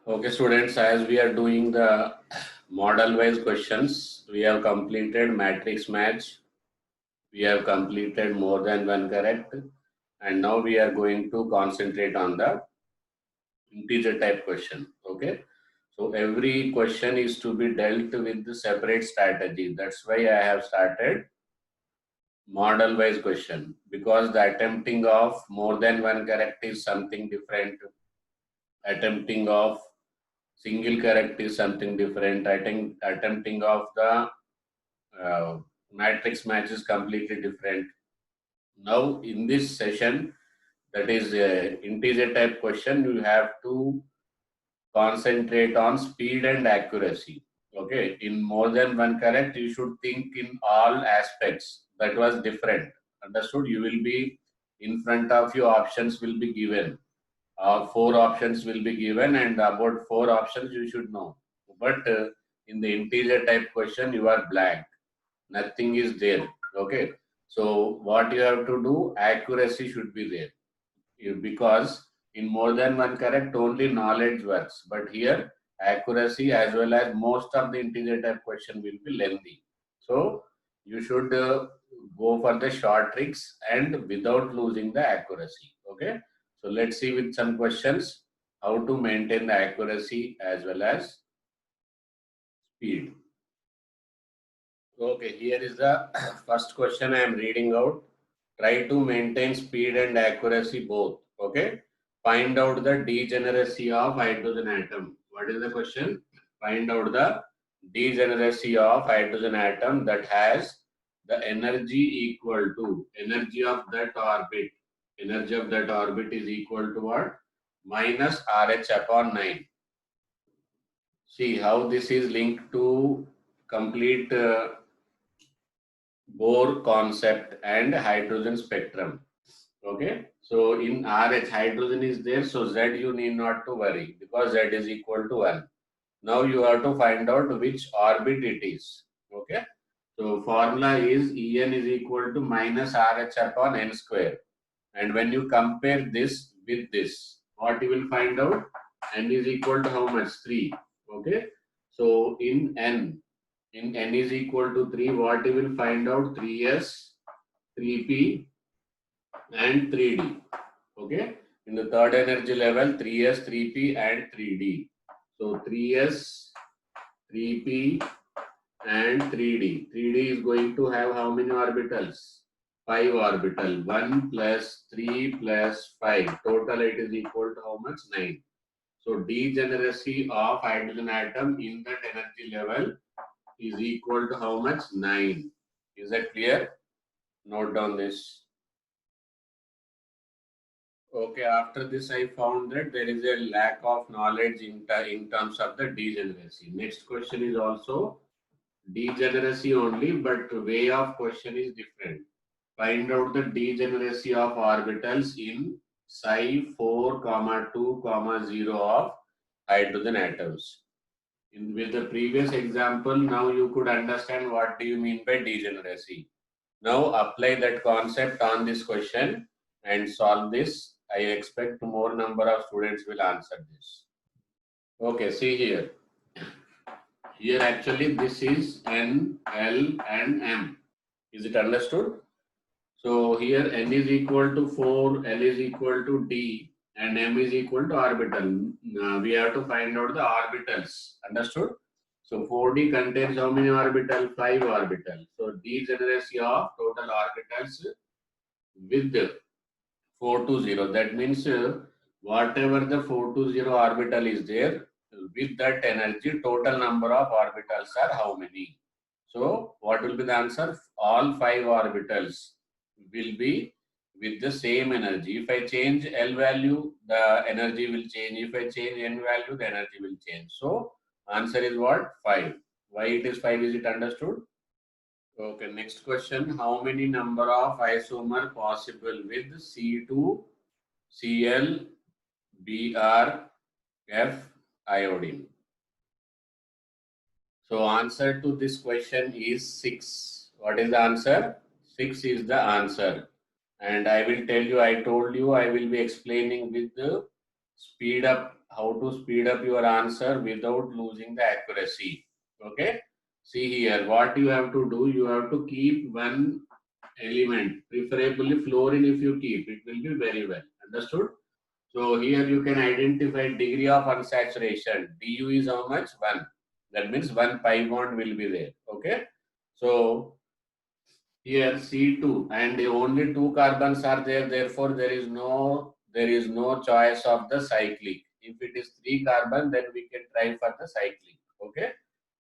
Okay, students, as we are doing the model-wise questions, we have completed matrix match. We have completed more than one correct. And now we are going to concentrate on the integer type question. Okay. So every question is to be dealt with the separate strategy. That's why I have started model-wise question, because the attempting of more than one correct is something different. Attempting of single correct is something different. I think attempting of the matrix match is completely different. Now, in this session, that is integer type question, you have to concentrate on speed and accuracy. Okay, in more than one correct, you should think in all aspects. That was different. Understood? You will be in front of you, options will be given. Four options will be given, and about four options you should know. But in the integer type question, you are blank. Nothing is there. Okay. So what you have to do, accuracy should be there. Because in more than one correct, only knowledge works. But here, accuracy as well as most of the integer type question will be lengthy. So you should go for the short tricks and without losing the accuracy. Okay. So let's see with some questions how to maintain the accuracy as well as speed. Okay, here is the first question I am reading out. Try to maintain speed and accuracy both. Okay. Find out the degeneracy of hydrogen atom. What is the question? Find out the degeneracy of hydrogen atom that has the energy equal to energy of that orbit. Energy of that orbit is equal to what? Minus RH upon 9. See how this is linked to complete Bohr concept and hydrogen spectrum. Okay, so in RH hydrogen is there, so Z you need not to worry because Z is equal to 1. Now you have to find out which orbit it is. Okay, so formula is En is equal to minus RH upon n square, and when you compare this with this, what you will find out? N is equal to how much? 3. Okay, so in n is equal to 3, what you will find out? 3s, 3p and 3d. Okay, in the third energy level, 3s, 3p and 3d. So 3s, 3p and 3d. 3d is going to have how many orbitals? 5 orbital. 1 plus 3 plus 5. Total it is equal to how much? 9. So degeneracy of hydrogen atom in that energy level is equal to how much? 9. Is that clear? Note down this. Okay, after this I found that there is a lack of knowledge in terms of the degeneracy. Next question is also degeneracy only, but way of question is different. Find out the degeneracy of orbitals in psi 4, 2, 0 of hydrogen atoms. With the previous example, now you could understand what do you mean by degeneracy. Now apply that concept on this question and solve this. I expect more number of students will answer this. Okay, see here. Here actually this is N, L and M. Is it understood? So here N is equal to 4, L is equal to D and M is equal to orbital. We have to find out the orbitals. Understood? So 4D contains how many orbitals? 5 orbitals. So degeneracy of total orbitals with 420. That means whatever the 420 orbital is there, with that energy, total number of orbitals are how many? So what will be the answer? All 5 orbitals will be with the same energy. If I change L value, the energy will change. If I change N value, the energy will change. So answer is what? 5. Why it is 5? Is it understood? Okay, next question. How many number of isomer possible with C2, Cl, Br, F, iodine? So answer to this question is 6. What is the answer? 6 is the answer. And I will tell you, I told you I will be explaining with the speed up how to speed up your answer without losing the accuracy. Okay. See here, what you have to do, you have to keep one element, preferably fluorine. If you keep, it will be very well. Understood? So here you can identify degree of unsaturation. Du is how much? 1. That means 1 pi bond will be there. Okay. So here C2 and only 2 carbons are there. Therefore, there is no choice of the cyclic. If it is 3 carbon, then we can try for the cyclic. Okay.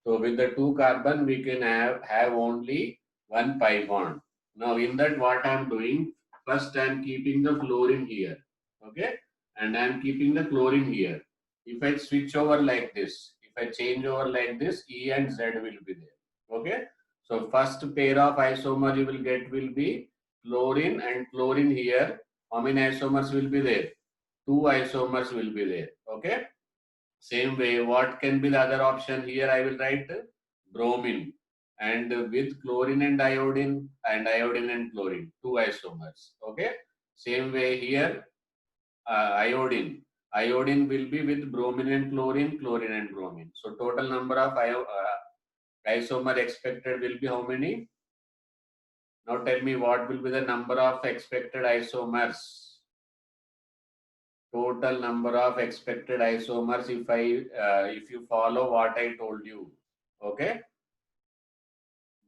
So with the 2 carbon, we can have only 1 pi bond. Now in that, what I am doing, first I am keeping the fluorine here. Okay. And I am keeping the chlorine here. If I switch over like this, if I change over like this, E and Z will be there. Okay. So first pair of isomer you will get will be fluorine and chlorine here. How many isomers will be there? 2 isomers will be there. Okay. Same way, what can be the other option here? I will write bromine and with chlorine and iodine and chlorine, 2 isomers. Okay. Same way here, iodine. Iodine will be with bromine and chlorine, chlorine and bromine. So total number of isomer expected will be how many? Now tell me what will be the number of expected isomers. Total number of expected isomers if you follow what I told you. Okay.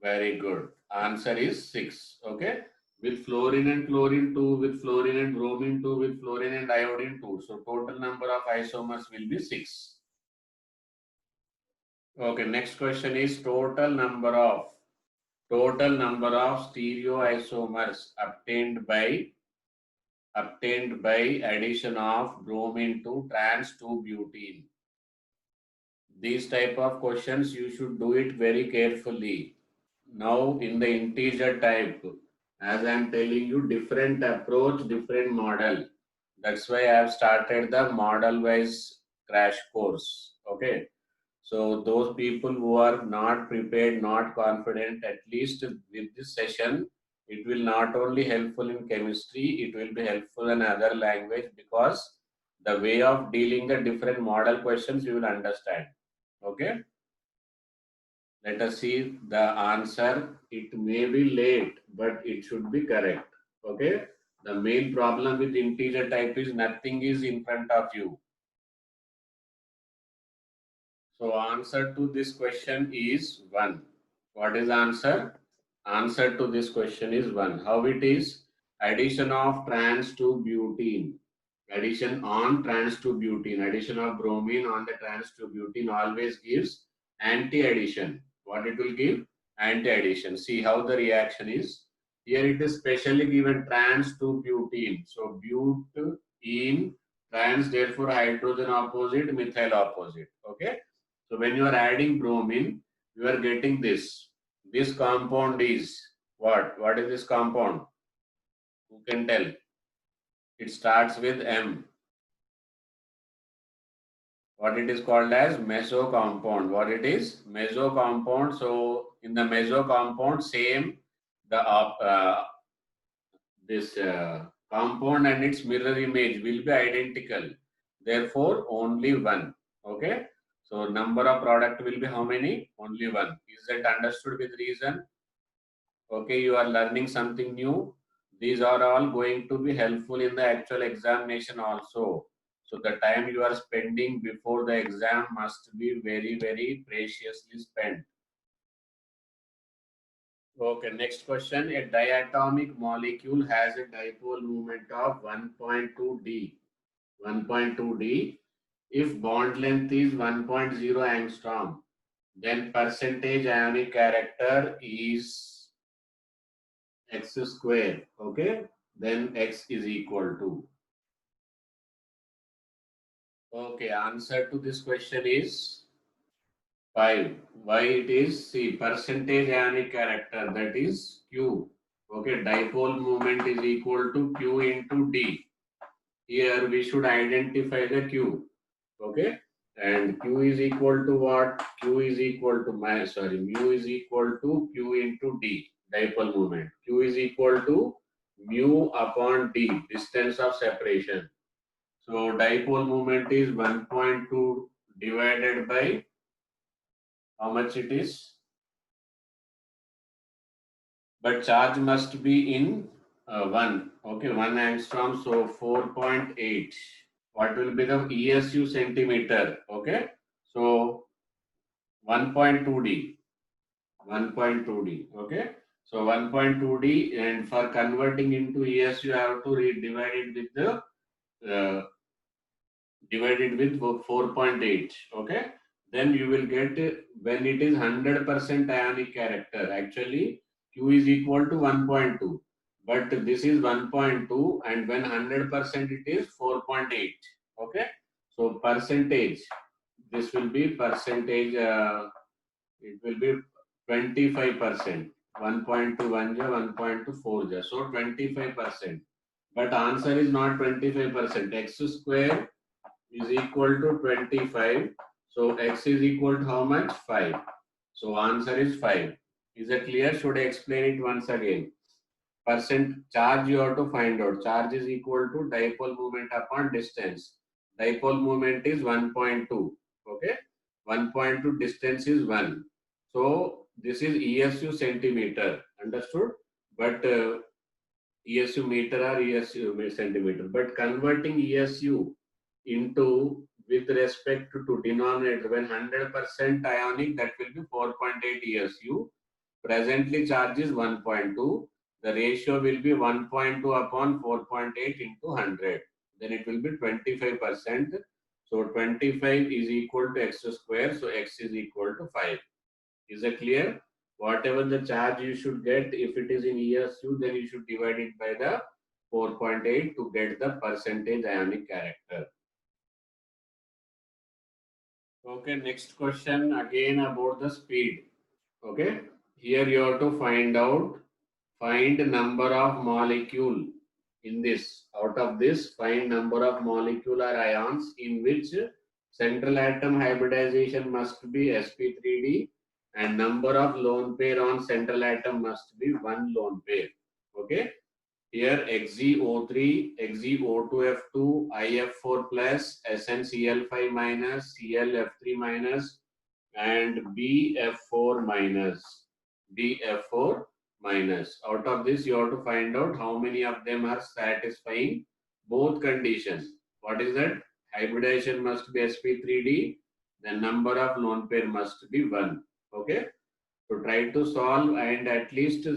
Very good. Answer is 6. Okay. With fluorine and chlorine 2, with fluorine and bromine 2, with fluorine and iodine 2. So total number of isomers will be 6. Okay. Next question is total number of stereoisomers obtained by addition of bromine to trans 2-butene. These type of questions you should do it very carefully. Now in the integer type, as I am telling you, different approach, different model. That's why I have started the model wise crash course. Okay. So those people who are not prepared, not confident, at least with this session, it will not only helpful in chemistry, it will be helpful in other language, because the way of dealing the different model questions you will understand. Okay. Let us see the answer. It may be late, but it should be correct. Okay. The main problem with integer type is nothing is in front of you. So answer to this question is 1. What is the answer? Answer to this question is 1. How it is? Addition of trans to butene. Addition on trans to butene. Addition of bromine on the trans to butene always gives anti-addition. What it will give? Anti-addition. See how the reaction is. Here it is specially given trans to butene. So butene trans, therefore hydrogen opposite, methyl opposite. Okay. So when you are adding bromine, you are getting this. This compound is what? What is this compound? Who can tell? It starts with M. What it is called as? Meso compound. What it is? Meso compound. So in the meso compound, same this compound and its mirror image will be identical. Therefore, only 1. Okay. So number of product will be how many? Only 1. Is that understood with reason? Okay, you are learning something new. These are all going to be helpful in the actual examination also. So the time you are spending before the exam must be very, very preciously spent. Okay, next question. A diatomic molecule has a dipole moment of 1.2 d. 1.2 d. If bond length is 1.0 angstrom, then percentage ionic character is x square. Okay, then x is equal to. Okay, answer to this question is 5. Why it is? See, percentage ionic character, that is Q. Okay, dipole moment is equal to Q into D. Here we should identify the Q. Okay, and Q is equal to what? Q is equal to mu is equal to Q into D, dipole moment. Q is equal to mu upon D, distance of separation. So dipole moment is 1.2 divided by how much it is? But charge must be in 1. Okay, 1 angstrom. So 4.8. What will be the ESU centimeter? Okay, so 1.2D. 1.2D. Okay, so 1.2D, and for converting into ESU, you have to divide it with the divided with 4.8. Okay, then you will get when it is 100% ionic character. Actually, Q is equal to 1.2, but this is 1.2, and when 100% it is 4.8. Okay, so percentage, this will be percentage, it will be 25%. 1.2 1 ja, 1.24 ja, so 25%. But answer is not 25%. X square is equal to 25. So x is equal to how much? 5. So answer is 5. Is it clear? Should I explain it once again? Percent charge you have to find out. Charge is equal to dipole moment upon distance. Dipole moment is 1.2. Okay. 1.2, distance is 1. So this is ESU centimeter. Understood? But ESU meter or ESU centimeter. But converting ESU into with respect to denominator, when 100% ionic, that will be 4.8 ESU. Presently charge is 1.2. The ratio will be 1.2 upon 4.8 into 100. Then it will be 25%. So 25 is equal to x square. So x is equal to 5. Is it clear? Whatever the charge you should get, if it is in ESU, then you should divide it by the 4.8 to get the percentage ionic character. Okay, next question again about the speed. Okay, here you have to find number of molecule in this. Out of this, find number of molecular ions in which central atom hybridization must be sp3d, and number of lone pair on central atom must be one lone pair. Okay, here XeO3, XeO2F2, IF4 plus, SnCl5 minus, ClF3 minus, and BF4 minus. BF4 minus. Out of this, you have to find out how many of them are satisfying both conditions. What is that? Hybridization must be sp3d. The number of lone pair must be 1. Okay. So try to solve, and at least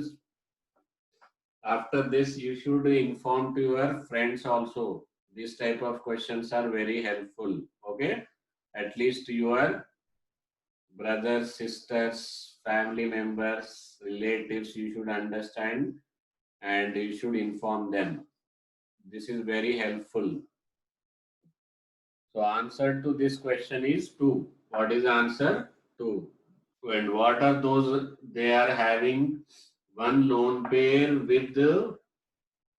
after this, you should inform to your friends also. This type of questions are very helpful. Okay. At least your brothers, sisters, family members, relatives, you should understand and you should inform them. This is very helpful. So answer to this question is 2. What is the answer? 2. And what are those? They are having one lone pair with the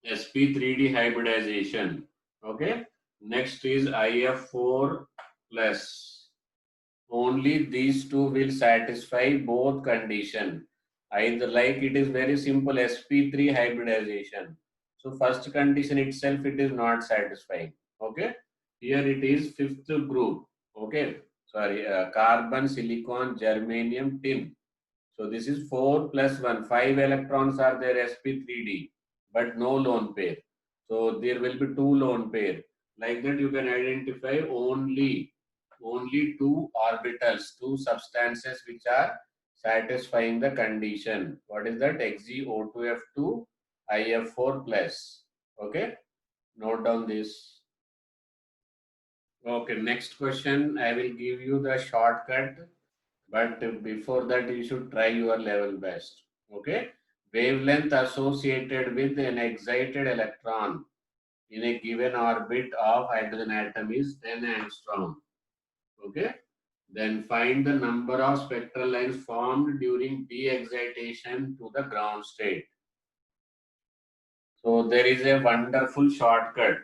sp3d hybridization. Okay. Next is IF4 plus. Only these two will satisfy both condition. Either, like, it is very simple, sp3 hybridization. So first condition itself it is not satisfying. Okay. Here it is fifth group. Okay. Sorry, carbon, silicon, germanium, tin. So this is 4 plus 1. 5 electrons are there sp3d, but no lone pair. So there will be 2 lone pair. Like that you can identify only two orbitals, two substances which are satisfying the condition. What is that? XeO2F2, IF4 plus. Okay. Note down this. Okay. Next question. I will give you the shortcut. But before that, you should try your level best. Okay. Wavelength associated with an excited electron in a given orbit of hydrogen atom is 10 angstrom. Okay. Then find the number of spectral lines formed during de-excitation to the ground state. So there is a wonderful shortcut.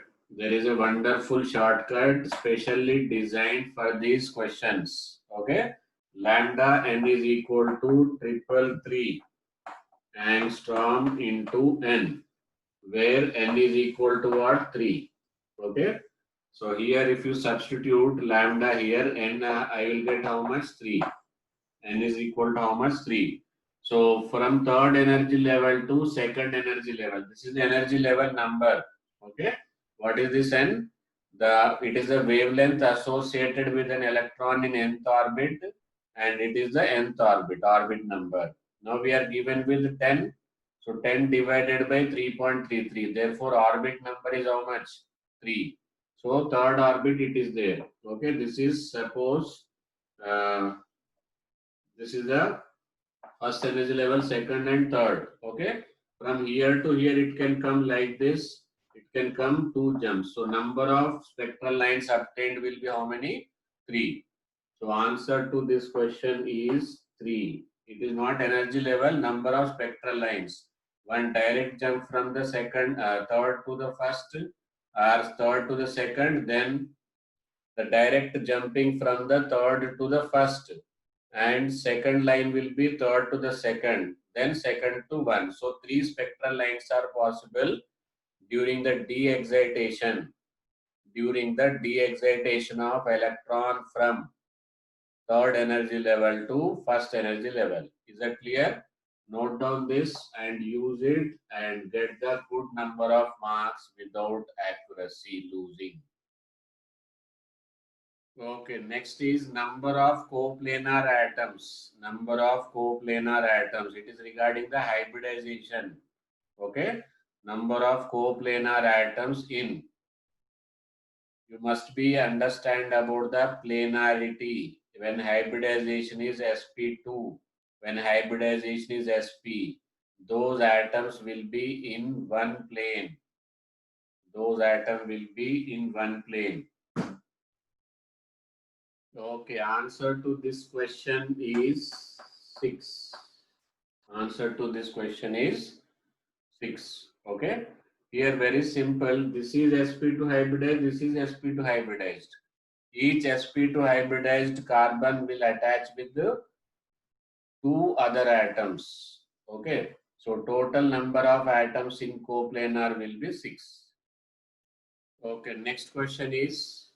Specially designed for these questions. Okay. Lambda n is equal to 333 angstrom into n, where n is equal to what? 3. Okay. So here if you substitute lambda here, n I will get how much? 3. N is equal to how much? 3. So from third energy level to second energy level, this is the energy level number. Okay. What is this n? It is a wavelength associated with an electron in nth orbit, and it is the nth orbit number. Now we are given with 10. So 10 divided by 3.33. Therefore, orbit number is how much? 3. So third orbit it is there. Okay. This is suppose uh, this is the first energy level, second and third. Okay. From here to here, it can come like this. It can come 2 jumps. So number of spectral lines obtained will be how many? 3. So answer to this question is 3. It is not energy level, number of spectral lines. One direct jump from the third to the first, or third to the second, then the direct jumping from the third to the first, and second line will be third to the second, then second to one. So three spectral lines are possible during the de-excitation of electron from third energy level to first energy level. Is that clear? Note down this and use it and get the good number of marks without accuracy losing. Okay, next is number of coplanar atoms. Number of coplanar atoms. It is regarding the hybridization. Okay, number of coplanar atoms in. You must be understand about the planarity. When hybridization is sp2, when hybridization is sp, those atoms will be in one plane. Those atoms will be in one plane. Okay, answer to this question is 6. Answer to this question is 6. Okay. Here very simple. This is sp2 hybridized. This is sp2 hybridized. Each sp2 hybridized carbon will attach with the 2 other atoms. Okay. So total number of atoms in coplanar will be 6. Okay. Next question is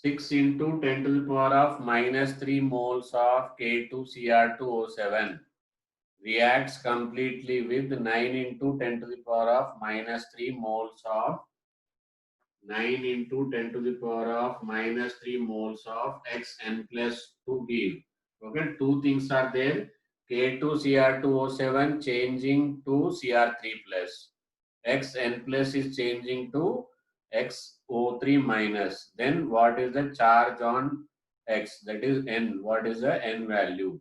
6 into 10 to the power of minus 3 moles of K2Cr2O7 reacts completely with 9 into 10 to the power of minus 3 moles of 9 into 10 to the power of minus 3 moles of Xn plus 2 give. Okay, two things are there. K2Cr2O7 changing to Cr3 plus. Xn plus is changing to XO3 minus. Then what is the charge on X? That is N. What is the N value?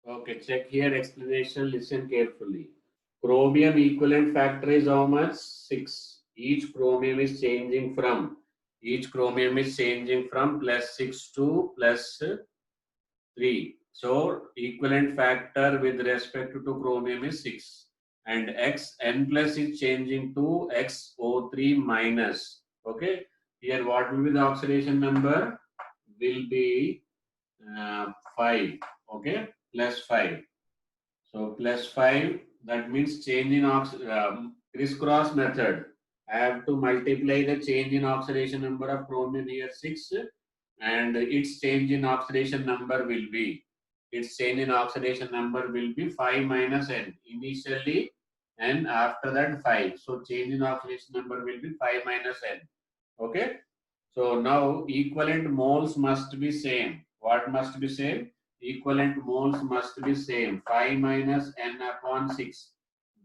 Okay, check here explanation. Listen carefully. Chromium equivalent factor is how much? 6. Each chromium is changing from plus 6 to plus 3. So equivalent factor with respect to chromium is 6. And Xn plus is changing to XO3 minus. Okay. Here what will be the oxidation number? Will be 5. Okay. Plus 5. So plus 5, that means change in crisscross method. I have to multiply the change in oxidation number of chromium here 6, and its change in oxidation number will be 5 minus n. Initially and after that 5. So change in oxidation number will be 5 minus n. Okay. So now equivalent moles must be same. What must be same? Equivalent moles must be same. 5 minus n upon 6.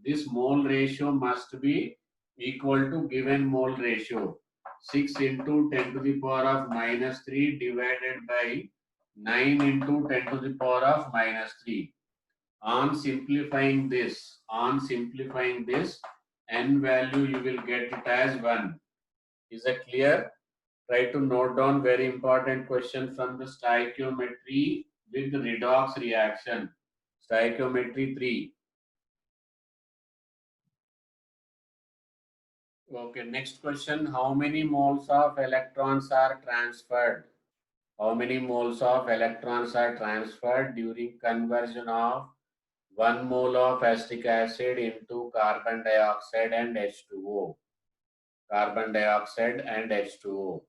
This mole ratio must be equal to given mole ratio. 6 into 10 to the power of minus 3 divided by 9 into 10 to the power of minus 3. On simplifying this, n value you will get it as 1. Is that clear? Try to note down very important question from the stoichiometry with redox reaction. Stoichiometry 3. Okay, next question. How many moles of electrons are transferred? How many moles of electrons are transferred during conversion of 1 mole of acetic acid into carbon dioxide and H2O? carbon dioxide and H2O.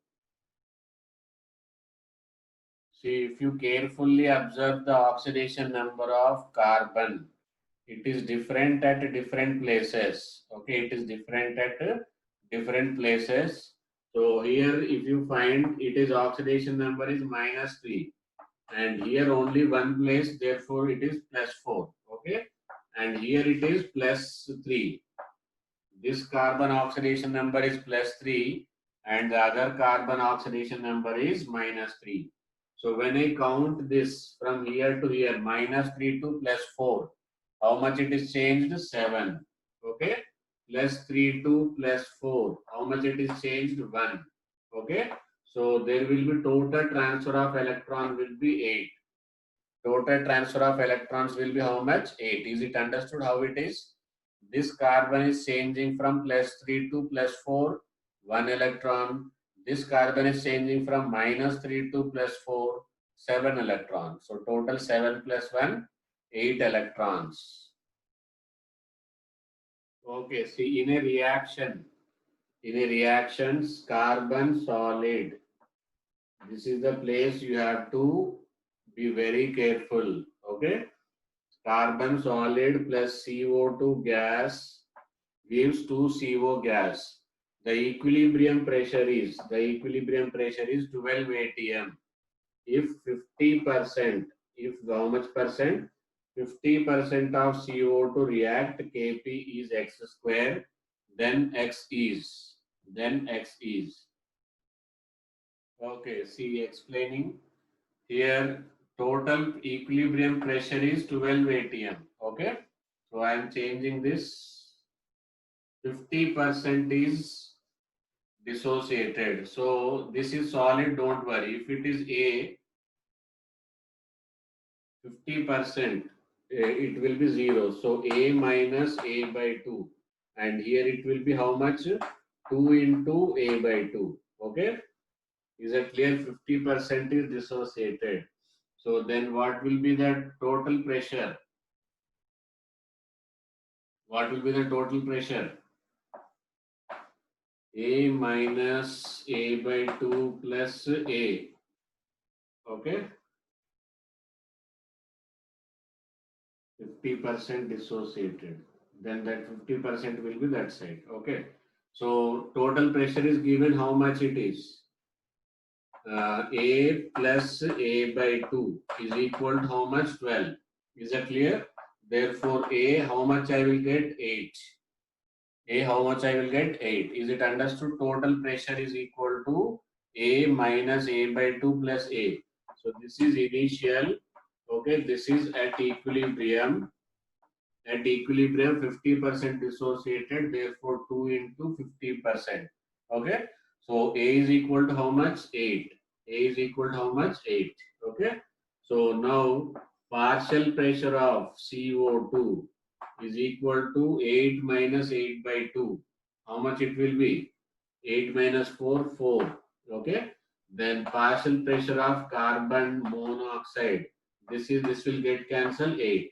See, if you carefully observe the oxidation number of carbon, it is different at different places. Okay, it is different at different places. So here, if you find it is oxidation number is -3, and here only one place, therefore it is +4. Okay, and here it is +3. This carbon oxidation number is +3 and the other carbon oxidation number is -3. So when I count this from here to here, -3 to +4, how much it is changed? 7. Okay. +3 to +4, how much it is changed? 1. Okay. So there will be total transfer of electron will be 8. Total transfer of electrons will be how much? 8. Is it understood how it is? This carbon is changing from +3 to +4, 1 electron. This carbon is changing from -3 to +4, 7 electrons. So total 7 plus 1, 8 electrons. Okay, see in a reaction, carbon solid. This is the place you have to be very careful. Okay. Carbon solid plus CO2 gas gives 2CO gas. The equilibrium pressure is 12 atm. If 50%, if how much percent? 50% of CO2 react, Kp is x square, then x is. Okay, see explaining. Here total equilibrium pressure is 12 atm. Okay, so I am changing this. 50% is dissociated. So this is solid, don't worry. If it is A, 50%, it will be 0. So A minus A by 2. And here it will be how much? 2 into A by 2. Okay. Is it clear? 50% is dissociated. So then what will be the total pressure? What will be the total pressure? A minus A by 2 plus A. Okay. 50% dissociated. Then that 50% will be that side. Okay. So total pressure is given how much it is. A plus A by 2 is equal to how much? 12. Is that clear? Therefore, A, how much I will get? 8. A, how much I will get? 8. Is it understood? Total pressure is equal to A minus A by 2 plus A. So this is initial. Okay, this is at equilibrium. At equilibrium, 50% dissociated, therefore 2 into 50%. Okay, so A is equal to how much? 8. A is equal to how much? 8. Okay, so now partial pressure of CO2 is equal to 8 minus 8 by 2. How much it will be? 8 minus 4, 4. Okay, then partial pressure of carbon monoxide. This will get cancelled, 8.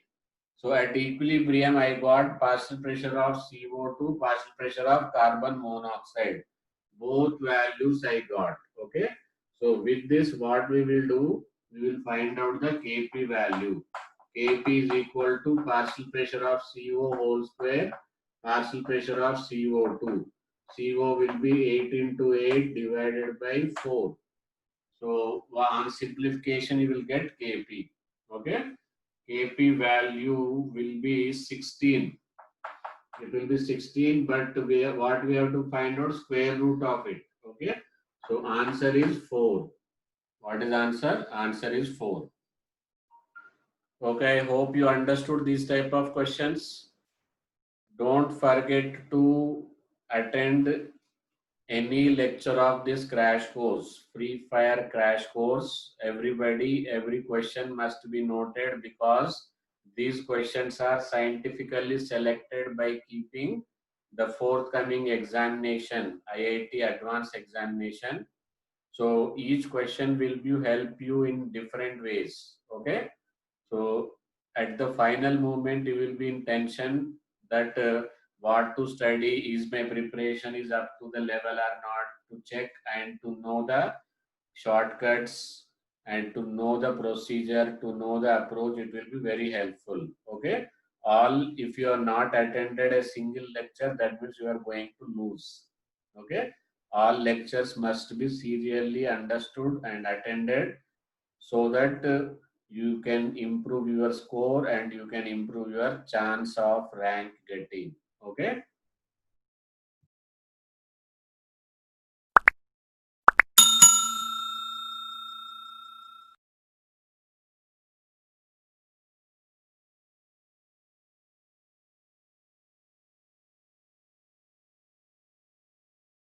So at equilibrium, I got partial pressure of CO2, partial pressure of carbon monoxide. Both values I got. Okay. So with this, what we will do, we will find out the Kp value. Kp is equal to partial pressure of CO whole square, partial pressure of CO2. CO will be 8 into 8 divided by 4. So on simplification, you will get Kp. Okay. Kp value will be 16. It will be 16, but what we have to find out? Square root of it. Okay. So answer is 4. What is answer? Answer is 4. Okay. I hope you understood these type of questions. Don't forget to attend any lecture of this crash course, free fire crash course. Everybody, every question must be noted because these questions are scientifically selected by keeping the forthcoming examination, IIT advanced examination. So each question will be help you in different ways. Okay. So at the final moment, you will be in tension that what to study, is my preparation is up to the level or not, to check and to know the shortcuts and to know the procedure, to know the approach. It will be very helpful. Okay. All, if you are not attended a single lecture, that means you are going to lose. Okay. All lectures must be serially understood and attended, so that you can improve your score and you can improve your chance of rank getting. Okay.